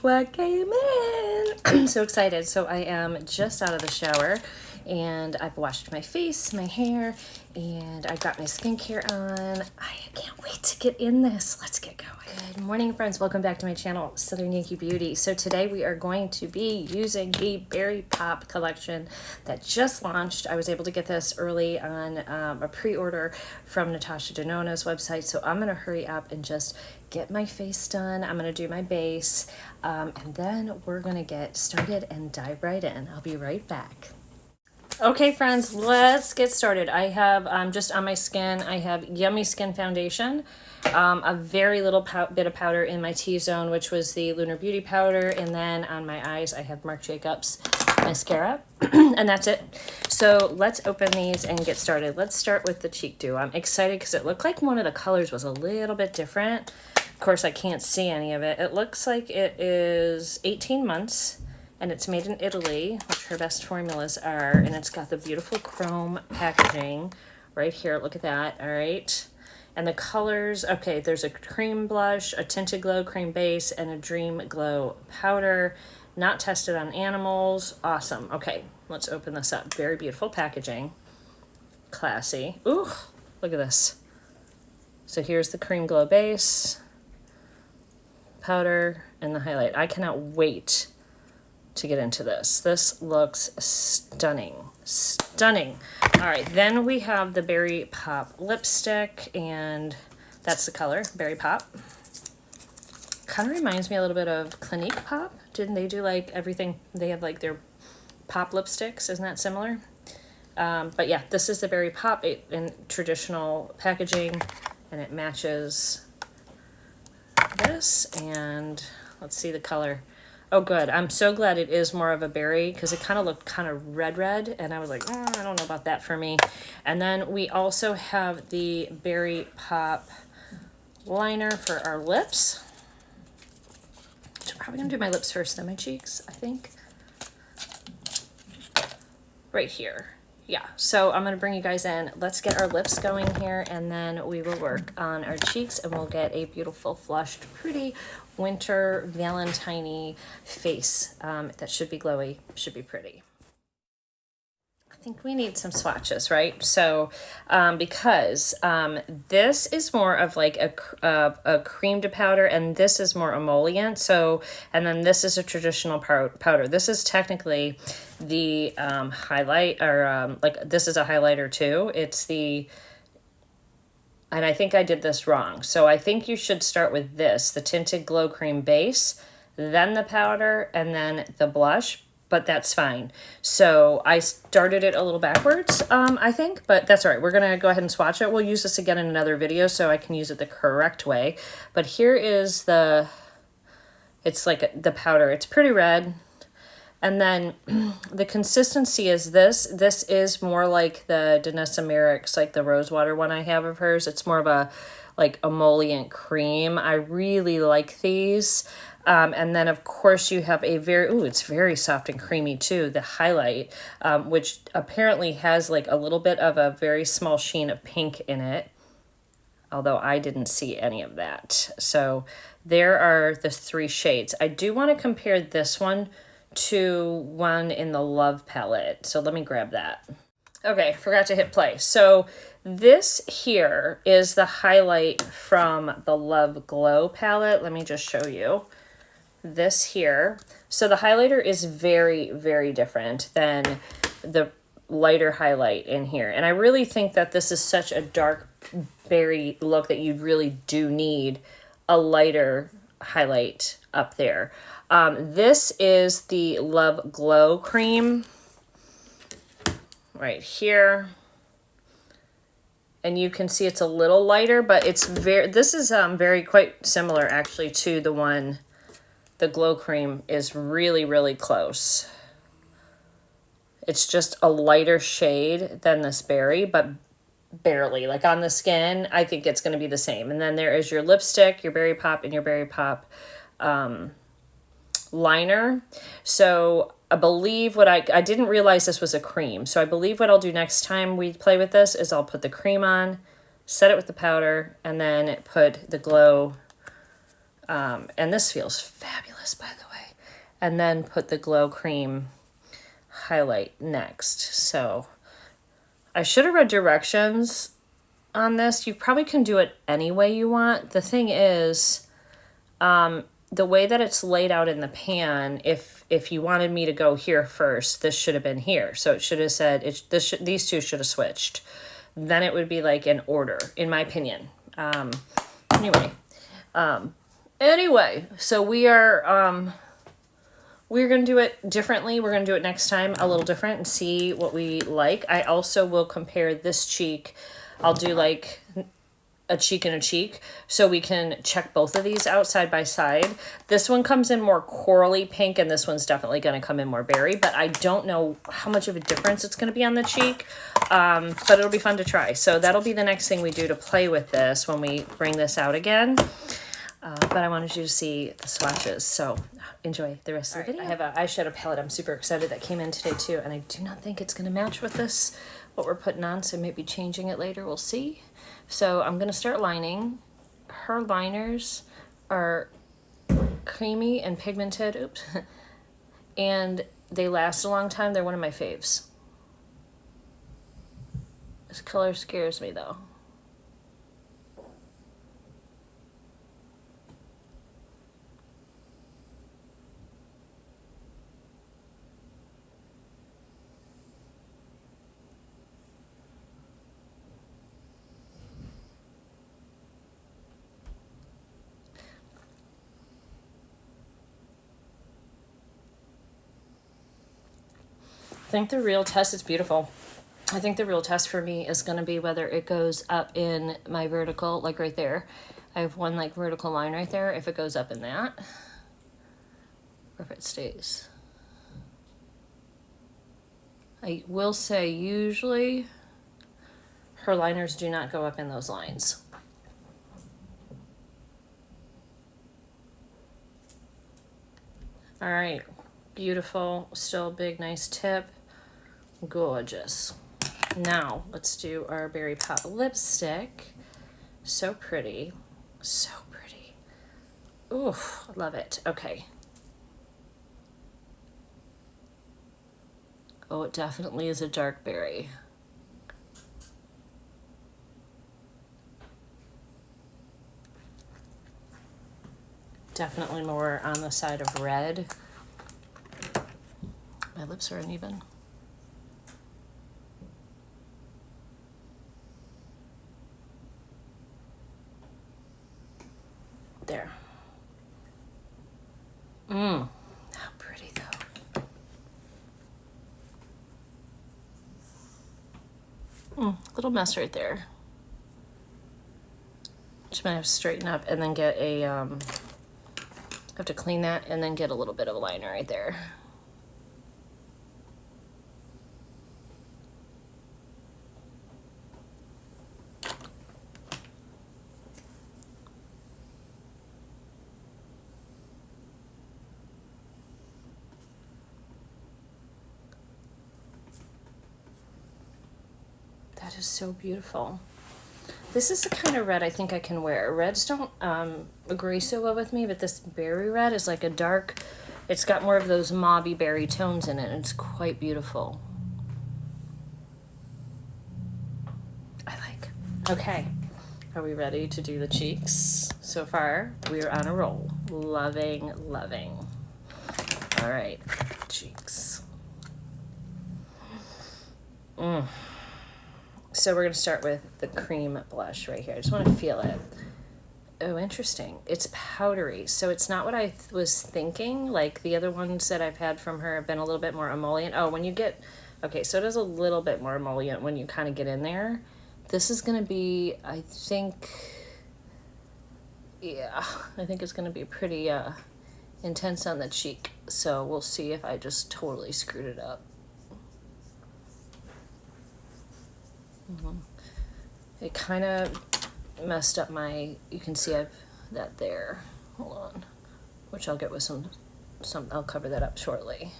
what came in. I'm so excited. So I am just out of the shower and I've washed my face, my hair, and I got my skincare on. I can't wait to get in this. Let's get going. Good morning, friends. Welcome back to my channel, Southern Yankee Beauty. So today we are going to be using the Berry Pop collection that just launched. I was able to get this early on a pre-order from Natasha Denona's website. So I'm going to hurry up and just get my face done. I'm going to do my base, and then we're going to get started and dive right in. I'll be right back. Okay, friends, let's get started. I have just on my skin, I have Yummy Skin Foundation, a very little bit of powder in my T-zone, which was the Lunar Beauty powder, and then on my eyes, I have Marc Jacobs mascara, and that's it. So let's open these and get started. Let's start with the Cheek Dew. I'm excited because it looked like one of the colors was a little bit different. Of course, I can't see any of it. It looks like it is 18 months. And it's made in Italy, which her best formulas are. And it's got the beautiful chrome packaging right here. Look at that. All right. And the colors, okay, there's a cream blush, a tinted glow cream base, and a dream glow powder. Not tested on animals. Awesome. Okay, let's open this up. Very beautiful packaging. Classy. Ooh, look at this. So here's the cream glow base, powder, and the highlight. I cannot wait to get into this. This looks stunning. Stunning. All right, then we have the Berry Pop lipstick, and that's the color, Berry Pop. Kind of reminds me a little bit of Clinique Pop. Didn't they do like everything? They have like their pop lipsticks. Isn't that similar? But yeah, this is the Berry Pop in traditional packaging, and it matches this. And let's see the color. Oh, good. I'm so glad it is more of a berry because it kind of looked kind of red, and I was like, I don't know about that for me. And then we also have the Berry Pop liner for our lips. So I'm probably going to do my lips first, then my cheeks, I think. Right here. Yeah, so I'm going to bring you guys in. Let's get our lips going here, and then we will work on our cheeks, and we'll get a beautiful, flushed, pretty winter Valentine face that should be glowy, should be pretty. I think we need some swatches, right? So because this is more of like a cream to powder, and this is more emollient. So, and then this is a traditional powder. This is technically the highlight, or like this is a highlighter too. It's the, and I think I did this wrong. So I think you should start with this, the Tinted Glow Cream base, then the powder, and then the blush. But that's fine. So I started it a little backwards, I think, but that's all right. We're going to go ahead and swatch it. We'll use this again in another video so I can use it the correct way. But here is the, it's like the powder. It's pretty red. And then the consistency is this. This is more like the Danessa Merrick's, like the Rosewater one I have of hers. It's more of a like emollient cream. I really like these. And then, of course, you have a very, ooh, it's very soft and creamy, too, the highlight, which apparently has, like, a little bit of a very small sheen of pink in it, although I didn't see any of that. So there are the three shades. I do want to compare this one to one in the Love palette, so let me grab that. Okay, forgot to hit play. So this here is the highlight from the Love Glow palette. Let me just show you. This here. So the highlighter is very, very different than the lighter highlight in here. And I really think that this is such a dark berry look that you really do need a lighter highlight up there. This is the Love Glow cream right here. And you can see it's a little lighter, but it's very, this is very quite similar actually to the one. The Glow Cream is really, really close. It's just a lighter shade than this berry, but barely. Like on the skin, I think it's going to be the same. And then there is your lipstick, your Berry Pop, and your Berry Pop liner. So I believe what I didn't realize this was a cream. So I believe what I'll do next time we play with this is I'll put the cream on, set it with the powder, and then put the glow And this feels fabulous, by the way. And then put the Glow Cream highlight next. So I should have read directions on this. You probably can do it any way you want. The thing is, the way that it's laid out in the pan, if you wanted me to go here first, this should have been here. So it should have said, these two should have switched. Then it would be like in order, in my opinion. Anyway, so we're going to do it differently. We're going to do it next time a little different and see what we like. I also will compare this cheek. I'll do like a cheek and a cheek so we can check both of these out side by side. This one comes in more corally pink and this one's definitely going to come in more berry, but I don't know how much of a difference it's going to be on the cheek, but it'll be fun to try. So that'll be the next thing we do to play with this when we bring this out again. But I wanted you to see the swatches, so enjoy the rest of the video. I have an eyeshadow palette I'm super excited that came in today too, and I do not think it's going to match with this, what we're putting on, so maybe changing it later, we'll see. So I'm going to start lining. Her liners are creamy and pigmented, oops, and they last a long time. They're one of my faves. This color scares me though. I think the real test is beautiful. I think the real test for me is going to be whether it goes up in my vertical, like right there. I have one like vertical line right there, if it goes up in that, or if it stays. I will say usually her liners do not go up in those lines. All right, beautiful, still big, nice tip. Gorgeous. Now let's do our Berry Pop lipstick. So pretty, so pretty. Ooh, love it. Okay. Oh, it definitely is a dark berry. Definitely more on the side of red. My lips are uneven. There. How pretty though. Little mess right there. Just might have to straighten up and then get a, have to clean that and then get a little bit of a liner right there. That is so beautiful. This is the kind of red I think I can wear. Reds don't agree so well with me, but this berry red is like a dark, it's got more of those mauvey berry tones in it. It's quite beautiful. I like. Okay, are we ready to do the cheeks? So far, we're on a roll. Loving, loving. All right, cheeks. So we're going to start with the cream blush right here. I just want to feel it. Oh, interesting. It's powdery, so it's not what I was thinking. Like the other ones that I've had from her have been a little bit more emollient. Oh, when you get, okay, so it is a little bit more emollient when you kind of get in there. This is going to be, I think, yeah, I think it's going to be pretty intense on the cheek. So we'll see if I just totally screwed it up. It kind of messed up my, you can see I've that there, hold on, which I'll get with some, I'll cover that up shortly.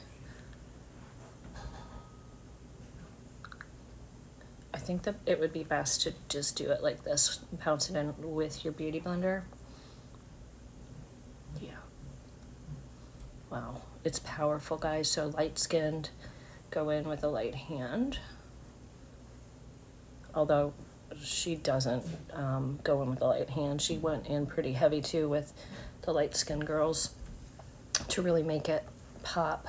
I think that it would be best to just do it like this, pounce it in with your beauty blender. Wow, it's powerful, guys. So light-skinned, go in with a light hand. Although she doesn't go in with a light hand. She went in pretty heavy too with the light-skinned girls to really make it pop.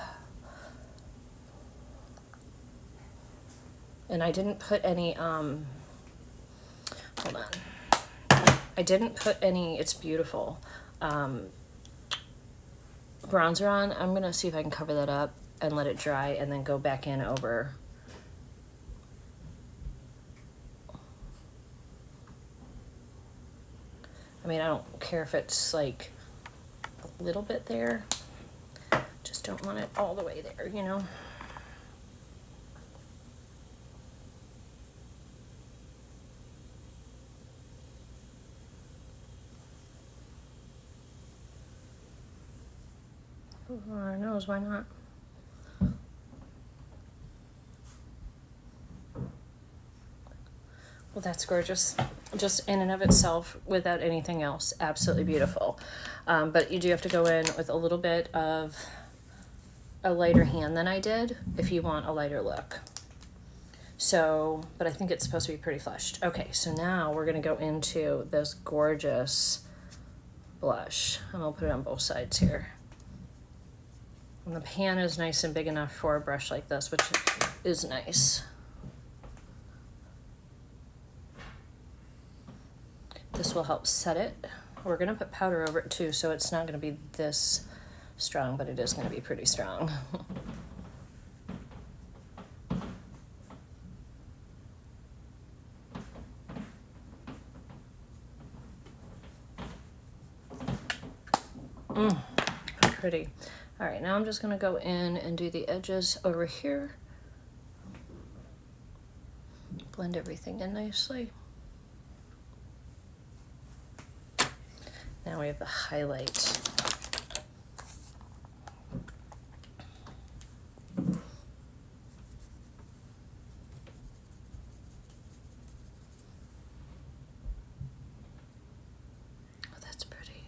And I didn't put any, hold on. I didn't put any, it's beautiful, bronzer on. I'm gonna see if I can cover that up and let it dry and then go back in over. I mean, I don't care if it's like a little bit there. Just don't want it all the way there, you know? Who knows, why not? Well, that's gorgeous. Just in and of itself, without anything else, absolutely beautiful. But you do have to go in with a little bit of a lighter hand than I did if you want a lighter look. So, but I think it's supposed to be pretty flushed. Okay, so now we're gonna go into this gorgeous blush. And I'll put it on both sides here. And the pan is nice and big enough for a brush like this, which is nice. This will help set it. We're gonna put powder over it too, so it's not gonna be this strong, but it is gonna be pretty strong. Pretty. All right, now I'm just gonna go in and do the edges over here. Blend everything in nicely. Now we have the highlight. Oh, that's pretty.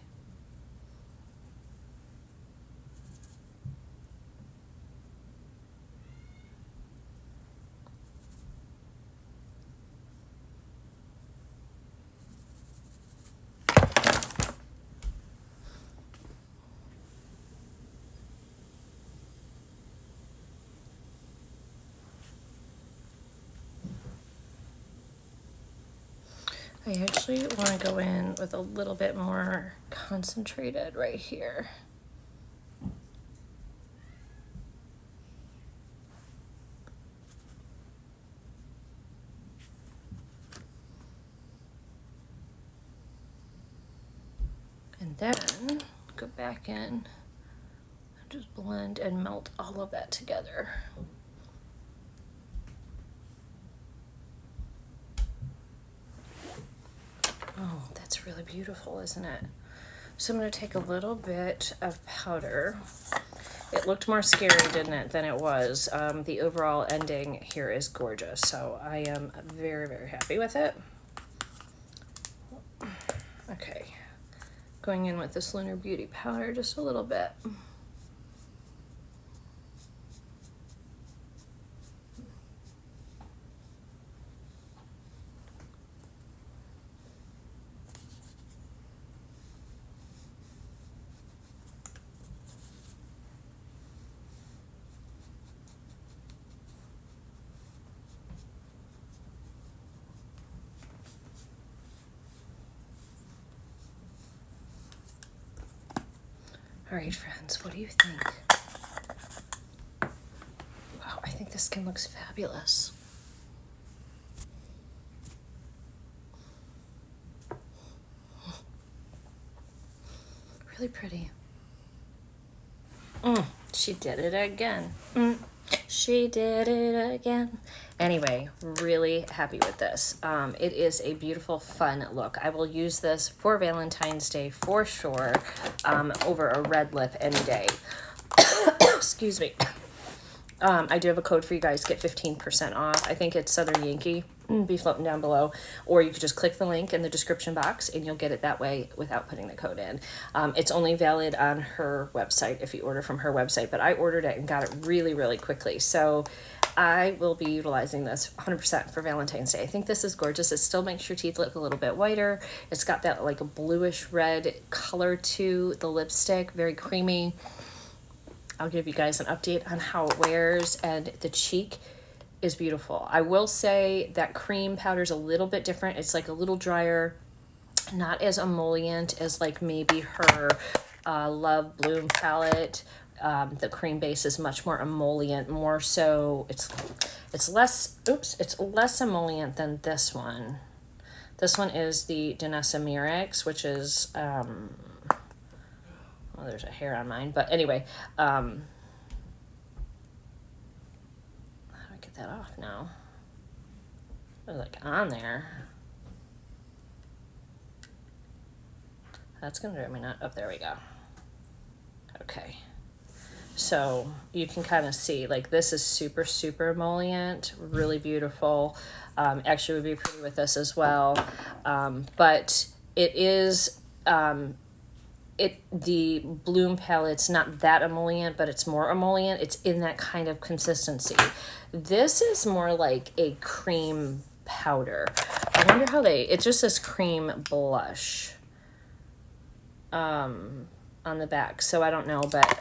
I actually want to go in with a little bit more concentrated right here. And then go back in and just blend and melt all of that together. Oh, that's really beautiful, isn't it? So I'm going to take a little bit of powder. It looked more scary, didn't it, than it was. The overall ending here is gorgeous, so I am very, very happy with it. Okay, going in with this Lunar Beauty powder just a little bit. All right, friends, what do you think? Wow, I think this skin looks fabulous. Really pretty. She did it again. She did it again. Anyway, really happy with this. It is a beautiful, fun look. I will use this for Valentine's Day for sure, over a red lip any day. Excuse me. I do have a code for you guys, get 15% off. I think it's Southern Yankee. Be floating down below, or you could just click the link in the description box and you'll get it that way without putting the code in. It's only valid on her website if you order from her website, but I ordered it and got it really, really quickly. So I will be utilizing this 100% for Valentine's Day. I think this is gorgeous. It still makes your teeth look a little bit whiter. It's got that like a bluish red color to the lipstick, very creamy. I'll give you guys an update on how it wears, and the cheek is beautiful. I will say that cream powder is a little bit different. It's like a little drier, not as emollient as like maybe her Love Bloom palette. The cream base is much more emollient, more so it's less emollient than this one. This one is the denona, which is well, there's a hair on mine, but anyway, that off now. It was like on there. That's gonna drive me nuts. Oh, there we go. Okay. So you can kind of see, like, this is super, super emollient, really beautiful. Actually would be pretty with this as well. But it is, the Bloom palette's not that emollient, but it's more emollient. It's in that kind of consistency. This is more like a cream powder. I wonder how it just says cream blush on the back. So I don't know, but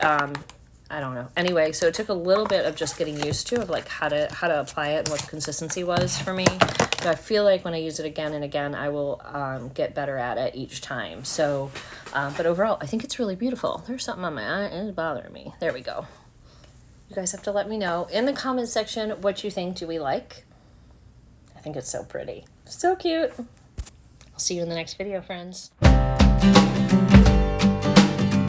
I don't know. Anyway, so it took a little bit of just getting used to of like how to apply it and what the consistency was for me. But I feel like when I use it again and again, I will get better at it each time. So, but overall, I think it's really beautiful. There's something on my eye and it's bothering me. There we go. You guys have to let me know in the comment section what you think. Do we like? I think it's so pretty. So cute. I'll see you in the next video, friends.